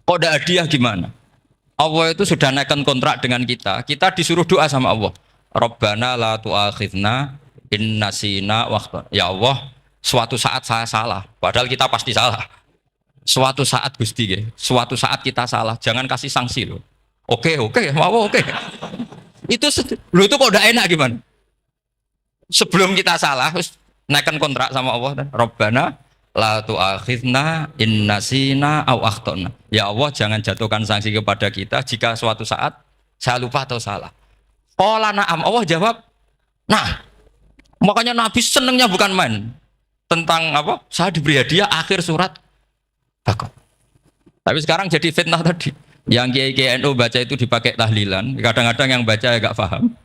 Speaker 1: Kok ada hadiah gimana? Allah itu sudah naikkan kontrak dengan kita. Kita disuruh doa sama Allah. Rabbana la tu'akhidna in nasina waqta. Ya Allah, suatu saat saya salah. Padahal kita pasti salah. Suatu saat Gusti, suatu saat kita salah. Jangan kasih sanksi loh. Oke, mau oke. Itu lu itu kok udah enak gimana? Sebelum kita salah, terus naikkan kontrak sama Allah. Rabbana la tu'akhidna in nasina aw akhtana. Ya Allah, jangan jatuhkan sanksi kepada kita jika suatu saat saya lupa atau salah. Qala na'am, Allah jawab, nah. Makanya Nabi senengnya bukan main tentang apa? Saya diberi hadiah akhir surat Baqarah. Tapi sekarang jadi fitnah tadi. Yang Kiai NU baca itu dipakai tahlilan, kadang-kadang yang baca agak paham.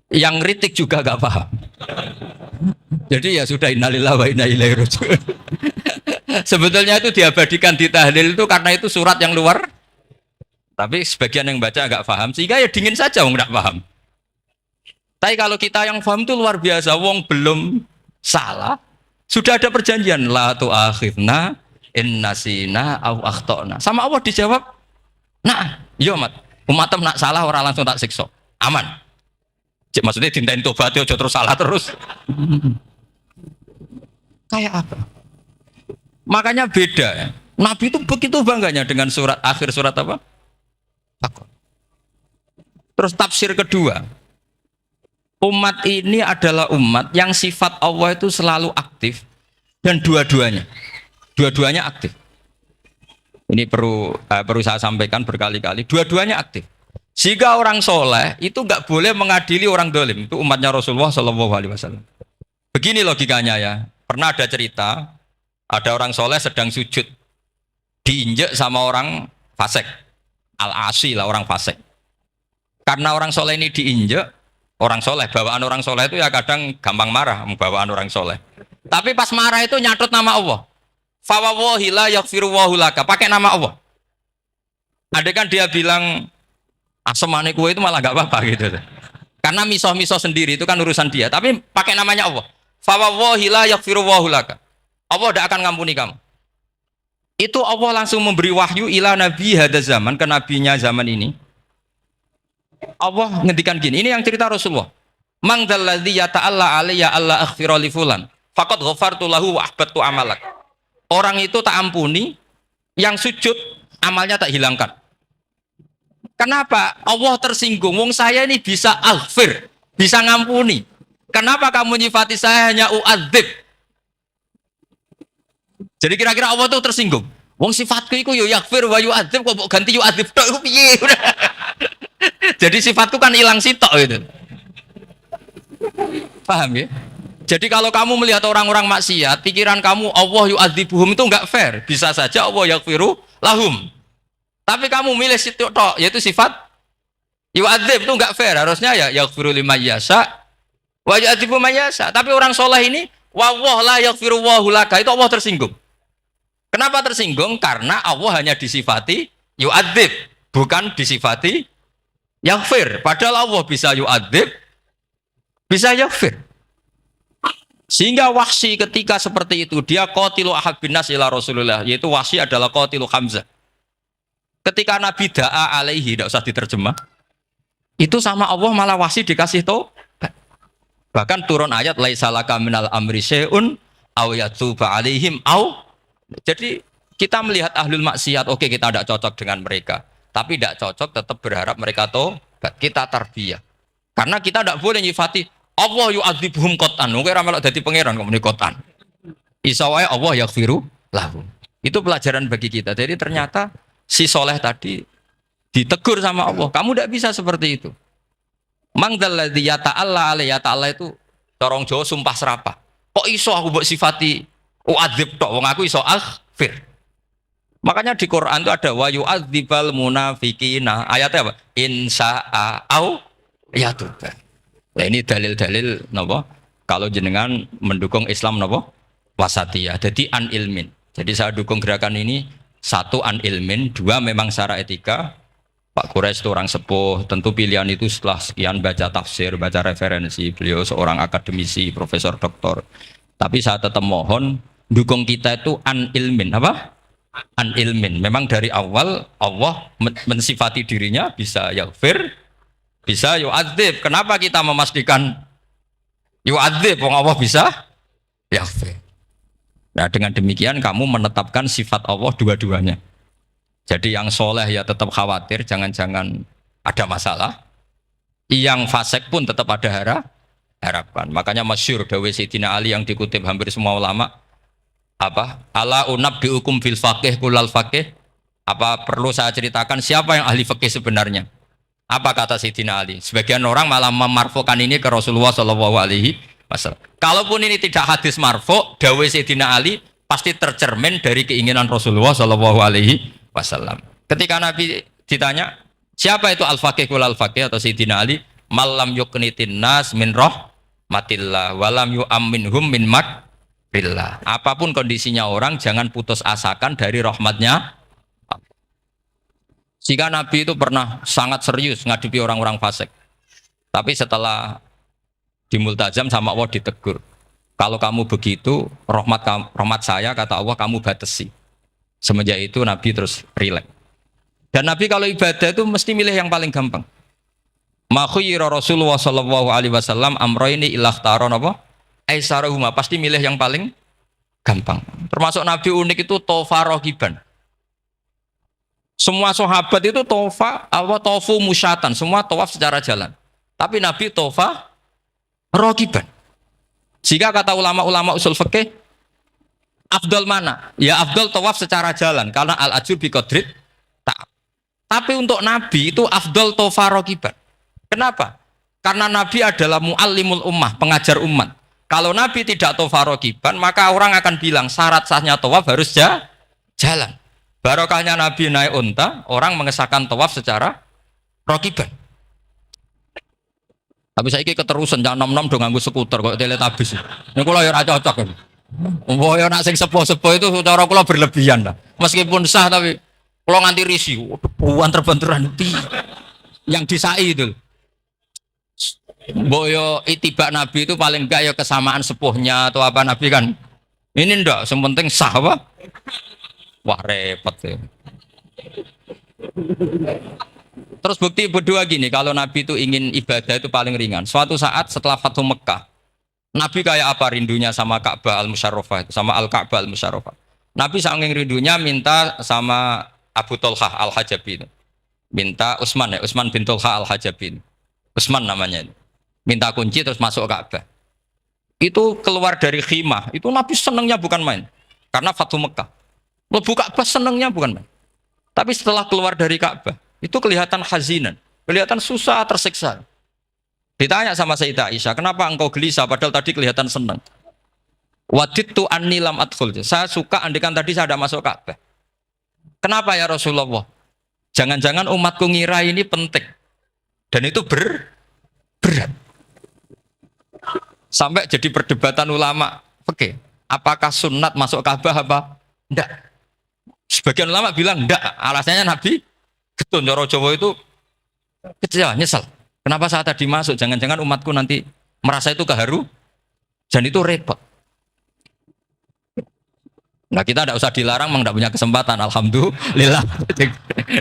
Speaker 1: Yang kritik juga agak paham. Jadi ya sudah innalillahi wa inna ilaihi raji'un. Sebetulnya itu diabadikan di tahlil itu karena itu surat yang luar. Tapi sebagian yang baca agak paham sehingga ya dingin saja wong enggak paham. Tapi kalau kita yang paham itu luar biasa, wong belum salah sudah ada perjanjian la tu'akhidna in nasina aw akhtana. Sama Allah dijawab, nah, yo umatem nak salah orang langsung tak siksa. Aman. Maksudnya dintain tobat aja terus salah terus. Kayak apa? Makanya beda. Nabi itu begitu bangganya dengan surat akhir surat apa? Baqarah. Terus tafsir kedua. Umat ini adalah umat yang sifat Allah itu selalu aktif dan dua-duanya aktif. Ini perlu saya sampaikan berkali-kali. Dua-duanya aktif. Jika orang soleh itu nggak boleh mengadili orang dolim. Itu umatnya Rasulullah SAW. Begini logikanya ya. Pernah ada cerita, ada orang soleh sedang sujud, diinjek sama orang fasik, al-asi lah orang fasik. Karena orang soleh ini diinjek, orang soleh, bawaan orang soleh itu ya kadang gampang marah, bawaan orang soleh. Tapi pas marah itu nyatut nama Allah. Fa wallahi la yaghfiru Allahu laka. Pakai nama Allah. Ada kan dia bilang asemane kue itu malah nggak apa-apa gitu. Karena misoh-misoh sendiri itu kan urusan dia. Tapi pakai namanya Allah. Fa wallahi la yaghfiru Allahu laka. Allah tidak akan ngampuni kamu. Itu Allah langsung memberi wahyu ila nabi hada zaman, ke nabinya zaman ini. Allah ngendikan gini, ini yang cerita Rasulullah. Mang dzalladzi yata'alla alayya alla aghfira li fulan. Faqad ghafartu lahu wa ahbattu amalak. Orang itu tak ampuni, yang sujud amalnya tak hilangkan. Kenapa? Allah tersinggung. Wong saya ini bisa aghfir, bisa ngampuni. Kenapa kamu nyifati saya hanya u'adzib? Jadi kira-kira Allah tuh tersinggung. Wong sifatku itu yo yaghfir wa yu'adzib, kok ganti yu'adzib tok iku piye? Jadi sifatku kan hilang sitok gitu. Paham ya? Jadi kalau kamu melihat orang-orang maksiat, pikiran kamu Allah yu'adzibuhum itu enggak fair. Bisa saja Allah yaghfiru lahum. Tapi kamu milih situ tok, yaitu sifat yu'adzib itu enggak fair. Harusnya ya yaghfiru liman yasha wa yu'adzibu man yasha. Tapi orang soleh ini wallahu la yaghfiru Allahu laka, itu Allah tersinggung. Kenapa tersinggung? Karena Allah hanya disifati yu'adzib, bukan disifati yaghfir. Padahal Allah bisa yu'adzib, bisa yaghfir. Sehingga Wahsy ketika seperti itu, dia qatilu ahad bin nas ila Rasulullah, yaitu Wahsy adalah qatilu Hamzah. Ketika Nabi da'a alaihi, tidak usah diterjemah, itu sama Allah malah Wahsy dikasih tobat. Bahkan turun ayat laisa laka minal amri syai'un aw yatuba alaihim aw. Jadi kita melihat ahlul maksiat, oke kita tidak cocok dengan mereka, tapi tidak cocok tetap berharap mereka tobat. Kita tarbiyah. Karena kita tidak boleh nyifati Allah yu'adzibuhum qatan. Mungkin ramelok dadi pangeran kok muni qatan. Isa wae Allah yaghfiru lahum. Itu pelajaran bagi kita. Jadi ternyata si soleh tadi ditegur sama Allah. Kamu tidak bisa seperti itu. Mang dzalladzi yata'alla alayya ta'ala itu corong Jawa sumpah serapah. Kok iso aku mbok sifati u'adzib tok wong aku iso aghfir. Makanya di Quran itu ada wa yu'adzibal munafiqina. Ayatnya apa? Insya'a au yatuba. Nah ini dalil-dalil napa? Kalau jenengan mendukung Islam napa? Wasatiyah. Jadi an ilmin. Jadi saya dukung gerakan ini, satu an ilmin, dua memang secara etika. Pak Quraisy itu orang sepuh, tentu pilihan itu setelah sekian baca tafsir, baca referensi, beliau seorang akademisi, profesor doktor. Tapi saya tetap mohon dukung kita itu an ilmin, apa? An ilmin. Memang dari awal Allah mensifati dirinya bisa yaghfir, bisa yu'adzib. Kenapa kita memastikan yu'adzib? Wong Allah bisa yaghfir. Nah dengan demikian kamu menetapkan sifat Allah dua-duanya. Jadi yang soleh ya tetap khawatir jangan-jangan ada masalah. Yang fasik pun tetap ada harapan. Makanya masyhur dawuh Sayyidina Ali yang dikutip hampir semua ulama, apa? Ala unabbiukum fil faqih kulal faqih. Apa perlu saya ceritakan siapa yang ahli fikih sebenarnya? Apa kata Sayyidina Ali? Sebagian orang malah memarfukan ini ke Rasulullah Shallallahu Alaihi Wasallam. Kalaupun ini tidak hadis marfu, dawuh Sayyidina Ali pasti tercermin dari keinginan Rasulullah Shallallahu Alaihi Wasallam. Ketika Nabi ditanya siapa itu al-faqih wal al-faqih atau Sayyidina Ali, malam yuknitin nas min rahmatillah walam yu'amminhum min makrillah. Apapun kondisinya orang jangan putus asakan dari rahmatnya. Jika Nabi itu pernah sangat serius ngadepi orang-orang fasik, tapi setelah di multazam sama Allah ditegur, kalau kamu begitu rahmat saya kata Allah kamu batasi. Semenjak itu Nabi terus rileks. Dan Nabi kalau ibadah itu mesti milih yang paling gampang. Ma khuyira Rasulullah sallallahu alaihi wasallam amroini ilahtaron apa? Aisarahuma, pasti milih yang paling gampang. Termasuk Nabi unik itu tofa rohiban. Semua sahabat itu tofu musyatan, semua tawaf secara jalan. Tapi Nabi tofa rohiban. Jika kata ulama-ulama usul fikih, afdal mana? Ya afdal tawaf secara jalan karena al-ajur bi qadrit ta'ab. Tapi untuk Nabi itu afdal tofa rohiban. Kenapa? Karena Nabi adalah muallimul ummah, pengajar umat. Kalau Nabi tidak tofa rohiban, maka orang akan bilang syarat sahnya tawaf harus jalan. Barokahnya Nabi naik unta, orang mengesahkan tawaf secara rohiban. Tapi saya ini keterusan, jangan nom-nom dong nganggo skuter kok teletabis. Ini kalau ya cocok kan. Boyo nak sing sepuh-sepuh itu cara kula berlebihan lah. Meskipun sah tapi kula nganti risih. Buan terbenturan itu yang disai itu. Boyo itibak Nabi itu paling enggak ya kesamaan sepuhnya atau apa Nabi kan. Ini ndak, yang penting sah apa? Wah repot ya. Terus bukti berdua gini, kalau Nabi itu ingin ibadah itu paling ringan. Suatu saat setelah Fathu Mekah, Nabi kayak apa rindunya sama Ka'bah al-Musyarrafah itu, sama Al-Ka'bah al-Musyarrafah. Nabi saking rindunya minta sama Abu Tolhah al-Hajabi itu. Minta Utsman ya, Utsman bin Tolhah al-Hajabi itu. Utsman namanya itu. Minta kunci terus masuk Ka'bah. Itu keluar dari khimah, itu Nabi senengnya bukan main. Karena Fathu Mekah. Lebu Ka'bah senengnya bukan main. Tapi setelah keluar dari Ka'bah, itu kelihatan hazinan, kelihatan susah, tersiksa. Ditanya sama Sayyidah Aisyah, kenapa engkau gelisah padahal tadi kelihatan senang? Wadidtu anni lam adkhul. Saya suka andikan tadi saya ada masuk Ka'bah. Kenapa ya Rasulullah? Jangan-jangan umatku ngira ini penting. Dan itu berat. Sampai jadi perdebatan ulama. Oke, apakah sunat masuk Ka'bah apa? Enggak. Sebagian ulama bilang enggak. Alasannya Nabi getun Joro Jawa itu kecewa, nyesal. Kenapa saat tadi masuk? Jangan-jangan umatku nanti merasa itu keharu dan itu repot. Nah kita tidak usah dilarang, memang tidak punya kesempatan. Alhamdulillah.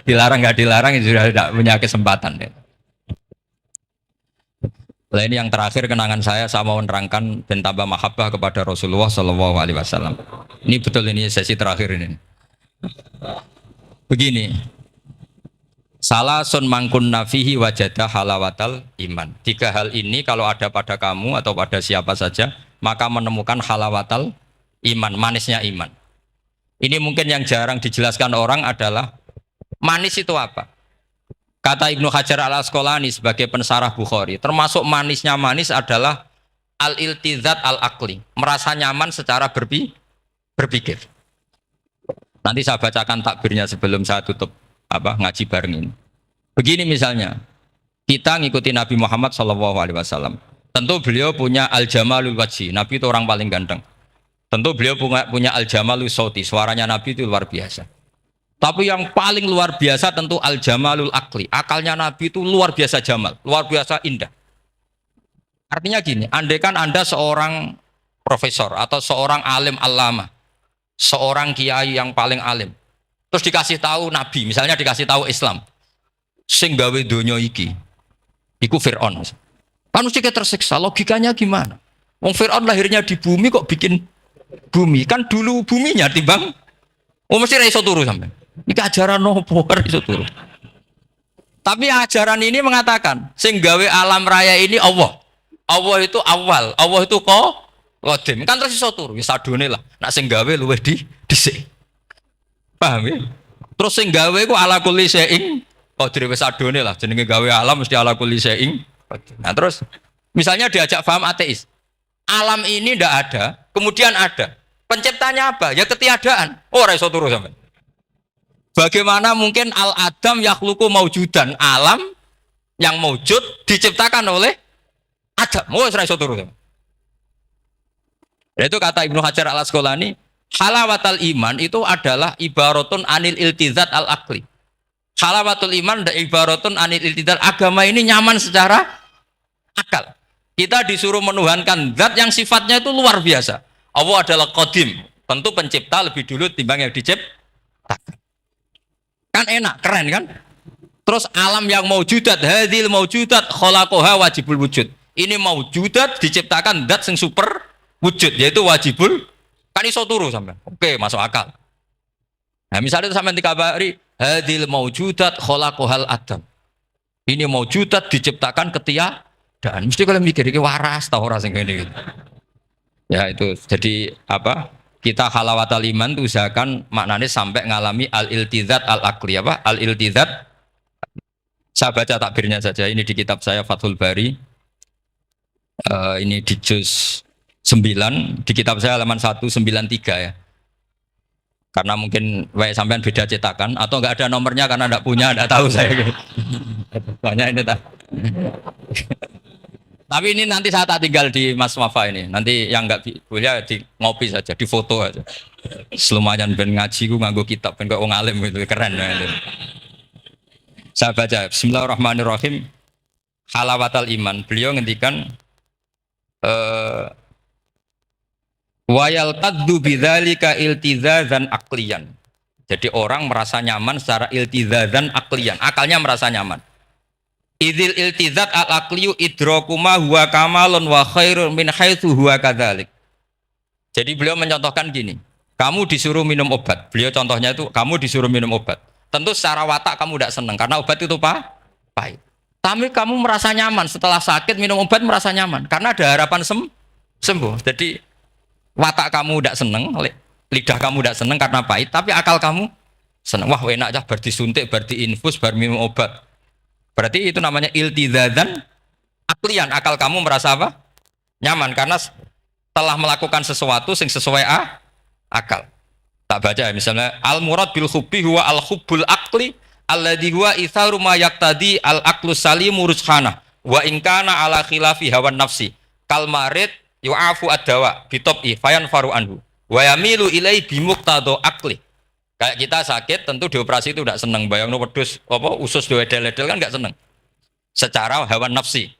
Speaker 1: Dilarang nggak dilarang, sudah tidak punya kesempatan. Nah ini yang terakhir kenangan saya mau menerangkan dan tambah mahabbah kepada Rasulullah Shallallahu Alaihi Wasallam. Ini betul, ini sesi terakhir ini. Begini. Salah sun mangkun nafihi wajada halawatal iman. 3 hal ini kalau ada pada kamu atau pada siapa saja, maka menemukan halawatal iman, manisnya iman. Ini mungkin yang jarang dijelaskan orang adalah manis itu apa? Kata Ibnu Hajar al-Asqalani sebagai pensarah Bukhari, termasuk manisnya manis adalah al-iltizat al-akli, merasa nyaman secara berpikir. Nanti saya bacakan takbirnya sebelum saya tutup ngaji bareng ini. Begini misalnya, kita ngikuti Nabi Muhammad SAW. Tentu beliau punya al-jamalul wajhi. Nabi itu orang paling ganteng. Tentu beliau punya al-jamalul sauti. Suaranya Nabi itu luar biasa. Tapi yang paling luar biasa tentu al-jamalul akli. Akalnya Nabi itu luar biasa jamal, luar biasa indah. Artinya gini, andaikan Anda seorang profesor atau seorang alim alama, seorang kiai yang paling alim, terus dikasih tahu Nabi, misalnya dikasih tahu Islam, sing gawe donya iki, iku Fir'aun. Kan mesti tersiksa, logikanya gimana? Wong Fir'aun lahirnya di bumi kok bikin bumi, kan dulu buminya timbang. Mesti ra iso turu sampean. Iki ajaran nopo ra iso turu. Tapi ajaran ini mengatakan, sing gawe alam raya ini Allah. Allah itu awal, Allah itu qadim. Kan terus iso turu, wis adone lah. Nak sing gawe luwih dhisik. Paham ya? Terus sing gawe ku ala kulli syai'in qadir, wis adone lah, jenenge gawe alam mesti ala kulli syai'in. Nah terus misalnya diajak paham ateis. Alam ini ndak ada, kemudian ada. Penciptanya apa? Ya ketiadaan. Oh, ora iso turu sampean. Bagaimana mungkin al-adam yakhluqu maujudan, alam yang maujud diciptakan oleh Adam. Oh, ora iso turu sampean. Itu kata Ibnu Hajar al-Asqalani, halawatul iman itu adalah ibaratun anil iltizat al-akli. Halawatul iman dan ibaratun anil iltizat, agama ini nyaman secara akal. Kita disuruh menuhankan zat yang sifatnya itu luar biasa. Allah adalah qadim, tentu pencipta lebih dulu timbang yang diciptakan. Kan enak, keren kan? Terus alam yang maujudat, hadil maujudat khalaqaha wajibul wujud. Ini maujudat diciptakan zat yang super wujud, yaitu wajibul. Kan iso turu sampean. Oke, masuk akal. Nah, misalnya itu sampean dikabari hadil maujudat khalaqahal adam. Ini maujudat diciptakan ketiadaan. Mesti kalian mikir iki waras ta ora sing ngene iki. Ya itu, jadi apa? Kita halawatul iman itu usahakan maknanya sampai ngalami al-iltizat al-akli apa? Al-iltizat. Saya baca takbirnya saja. Ini di kitab saya Fathul Bari. Ini di juz 9, di kitab saya halaman 193 ya. Karena mungkin sampean beda cetakan atau enggak ada nomornya karena enggak punya, enggak tahu saya. Banyak ini tak. Tapi ini nanti saya tak tinggal di Mas Wafa ini. Nanti yang nggak boleh di ngopi saja, di foto aja. Selumayan ben ngaji ku nganggo kitab ben kok wong alim gitu keren. Ya. Saya baca Bismillahirrahmanirrahim. Halawatal iman. Beliau ngendikan wayal taddu bidzalika iltizazan aqliyan. Jadi orang merasa nyaman secara iltizazan aqliyan. Akalnya merasa nyaman. Idzil iltizat al-aqliyu idrakuma huwa kamalun wa khairun min haitsu huwa kadzalik. Jadi beliau mencontohkan gini. Kamu disuruh minum obat. Beliau contohnya itu kamu disuruh minum obat. Tentu secara watak kamu tidak senang karena obat itu pahit. Tapi kamu merasa nyaman setelah sakit minum obat merasa nyaman karena ada harapan sembuh. Jadi watak kamu tidak senang, lidah kamu tidak senang karena pahit, tapi akal kamu senang. Wah enak aja bar disuntik, bar diinfus, bar minum obat. Berarti itu namanya iltizadzan aklian. Akal kamu merasa apa? Nyaman karena telah melakukan sesuatu yang sesuai akal. Tak baca ya, misalnya al murad bil hubbi huwa al hubbul aqli alladhi huwa itharu ma yaqtadi al aqlu salimu rujhana wa in kana ala khilafi hawan nafsi kal marid yu'afu ad-dawa bi tab'i fayanfaru anhu wa yamilu ilai bi muqtado aqli. Kayak kita sakit tentu dioperasi itu tidak senang, bayangno wedhus apa usus dewedel-edel kan enggak senang secara hawan nafsi.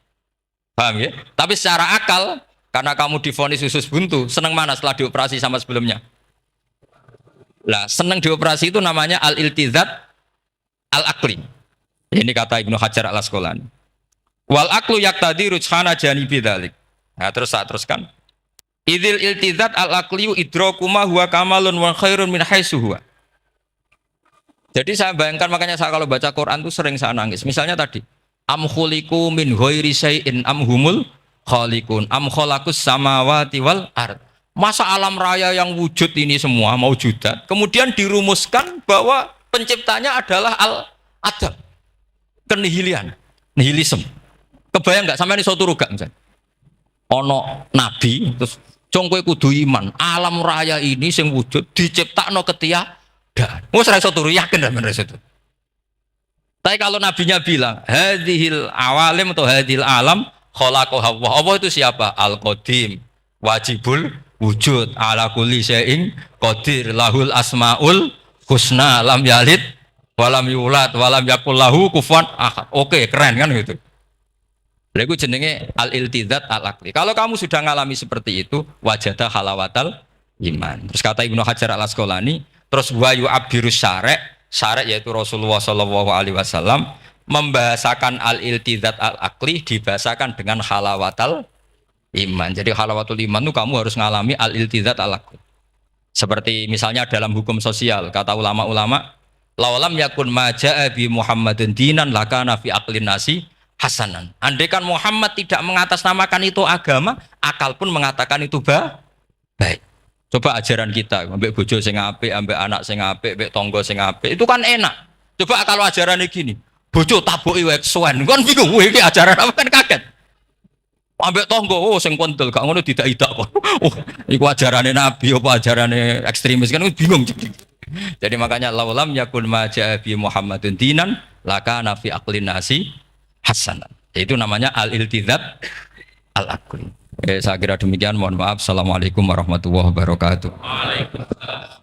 Speaker 1: Paham ya? Tapi secara akal karena kamu divonis usus buntu, senang mana setelah dioperasi sama sebelumnya? Lah, senang dioperasi itu namanya al-iltizat al-aqli. Ini kata Ibnu Hajar al-Asqalani. Wal aqlu yaqtadi rujhana janibi dzalik. Nah, terus saya teruskan. Idzil iltizat al-aqliyu idrakuma huwa kamalun wa khairun min haitsu huwa. Jadi saya bayangkan makanya saya kalau baca Quran itu sering saya nangis. Misalnya tadi, am khuliqu min ghairi syai'in am humul khaliqun am khalaqus samawati wal ard. Masa alam raya yang wujud ini semua mau judat, kemudian dirumuskan bahwa penciptanya adalah al-adam, kenihilian, nihilisme. Kebayang nggak sampai ini suatu ruga misalnya? Ono nabi, terus congkoe kudu iman, alam raya ini sing wujud diciptakno ketiadaan. Wes ra iso turu yakin ra bener itu. Tapi kalau nabinya bilang, hadhil awalim atau hadhil alam khalaqaha Allah. Allah itu siapa? Al-Qadim, wajibul wujud, ala kulli syai'in qadir, lahul asmaul husna, lam yalid walam yulad walam yakul lahu kufuwan ahad. Oke, keren kan gitu. Lha iku jenenge al-iltizat al-aqli. Kalau kamu sudah ngalami seperti itu, wajada halawatal iman. Terus kata Ibnu Hajar al-Asqalani, terus wa yu'abbirus syara' yaitu Rasulullah sallallahu alaihi wasallam membahasakan al-iltizat al-aqli dibahasakan dengan halawatal iman. Jadi halawatul iman itu kamu harus ngalami al-iltizat al-aqli. Seperti misalnya dalam hukum sosial, kata ulama-ulama, laulam yakun ma ja'a bi Muhammadin dinan lakana fi aqlin nasi hasanan. Andaikan Muhammad tidak mengatasnamakan itu agama, akal pun mengatakan itu baik. Coba ajaran kita, ambek bojo sing apik, ambek anak sing apik, ambek tangga sing apik, itu kan enak. Coba kalau ajarannya gini, bojo tabuki wae kesuwen, kan bingung, iki ajaran apa kan kaget. Ambek tonggo, oh sing kontel, gak ngono tidak kok. Oh, iku ajarane Nabi apa ajarane ekstremis kan bingung. Jadi makanya laulam yakun ma ja'a bi Muhammadun dinan lakana fi aqlin nasi hasanan. Itu namanya al-iltizat al-aqli. Saya kira demikian, mohon maaf. Assalamualaikum warahmatullahi wabarakatuh. Waalaikumsalam.